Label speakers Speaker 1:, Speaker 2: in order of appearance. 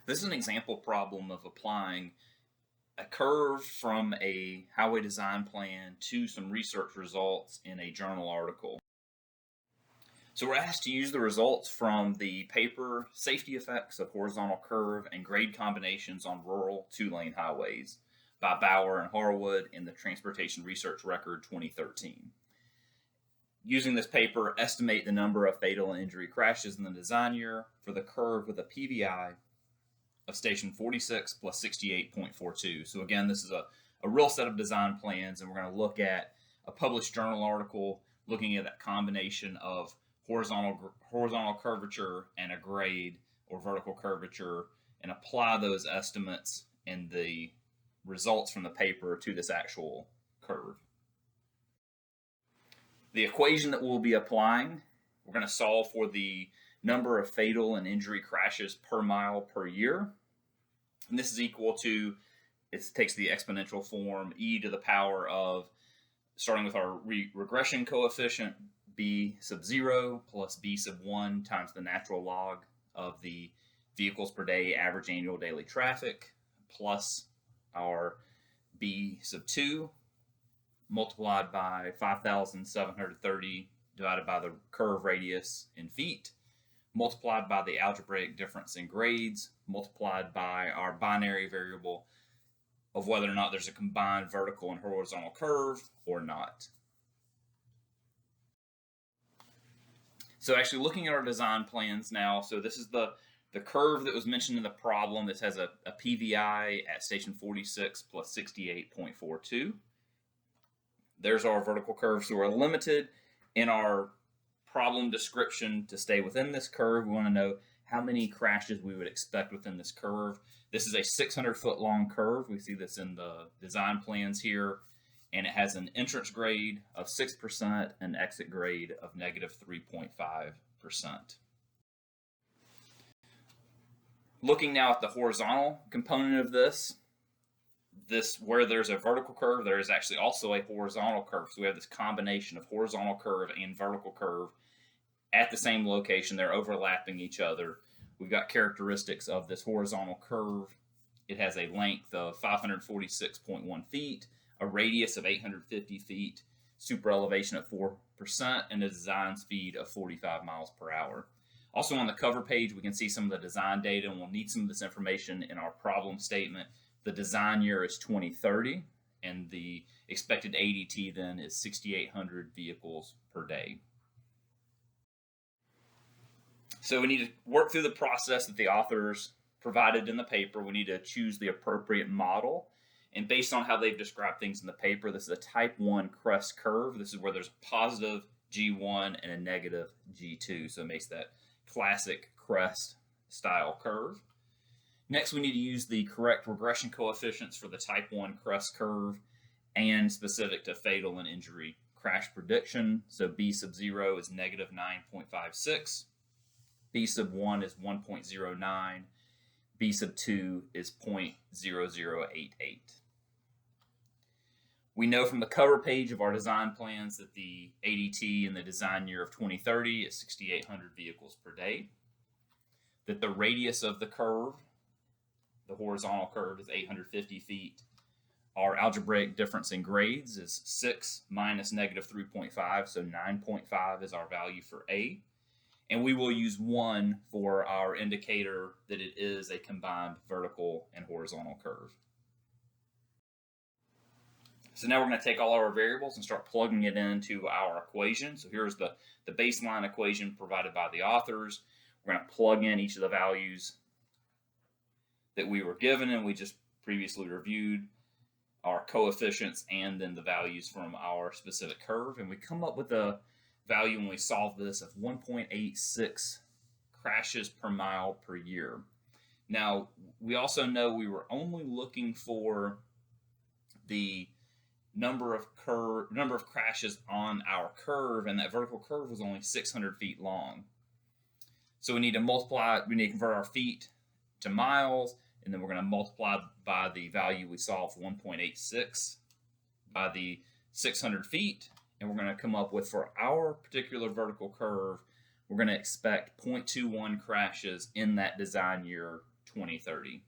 Speaker 1: This is an example problem of applying a curve from a highway design plan to some research results in a journal article. So we're asked to use the results from the paper Safety Effects of Horizontal Curve and Grade Combinations on Rural Two-Lane Highways by Bauer and Harwood in the Transportation Research Record 2013. Using this paper, estimate the number of fatal and injury crashes in the design year for the curve with a PVI of station 46 plus 68.42. So again, this is a real set of design plans, and we're going to look at a published journal article looking at that combination of horizontal curvature and a grade or vertical curvature, and apply those estimates and the results from the paper to this actual curve. The equation that we'll be applying, we're going to solve for the number of fatal and injury crashes per mile per year. And this is equal to, it takes the exponential form, e to the power of, starting with our regression coefficient, b sub 0 plus b sub 1 times the natural log of the vehicles per day average annual daily traffic, plus our b sub 2 multiplied by 5,730 divided by the curve radius in feet, multiplied by the algebraic difference in grades, multiplied by our binary variable of whether or not there's a combined vertical and horizontal curve or not. So actually looking at our design plans now, so this is the curve that was mentioned in the problem. This has a PVI at station 46 plus 68.42. There's our vertical curve. So we're limited in our problem description to stay within this curve. We want to know how many crashes we would expect within this curve. This is a 600-foot long curve. We see this in the design plans here, and it has an entrance grade of 6% and exit grade of negative 3.5%. Looking now at the horizontal component of this, where there's a vertical curve, there is actually also a horizontal curve. So we have this combination of horizontal curve and vertical curve at the same location. They're overlapping each other. We've got characteristics of this horizontal curve. It has a length of 546.1 feet, a radius of 850 feet, super elevation at 4%, and a design speed of 45 miles per hour. Also on the cover page, we can see some of the design data, and we'll need some of this information in our problem statement. The design year is 2030, and the expected ADT then is 6,800 vehicles per day. So we need to work through the process that the authors provided in the paper. We need to choose the appropriate model. And based on how they've described things in the paper, this is a type 1 crest curve. This is where there's a positive G1 and a negative G2. So it makes that classic crest style curve. Next, we need to use the correct regression coefficients for the type 1 crest curve and specific to fatal and injury crash prediction. So B sub 0 is negative 9.56. B sub 1 is 1.09. B sub 2 is 0.0088. We know from the cover page of our design plans that the ADT in the design year of 2030 is 6,800 vehicles per day. That the radius of the curve, the horizontal curve, is 850 feet. Our algebraic difference in grades is 6 minus negative 3.5, so 9.5 is our value for A. And we will use 1 for our indicator that it is a combined vertical and horizontal curve. So now we're going to take all our variables and start plugging it into our equation. So here's the baseline equation provided by the authors. We're going to plug in each of the values that we were given and we just previously reviewed, our coefficients, and then the values from our specific curve. And we come up with a value when we solve this of 1.86 crashes per mile per year. Now, we also know we were only looking for the number of crashes on our curve, and that vertical curve was only 600 feet long. So we need to convert our feet to miles, and then we're going to multiply by the value we saw for 1.86 by the 600 feet, and we're going to come up with, for our particular vertical curve, we're going to expect 0.21 crashes in that design year 2030.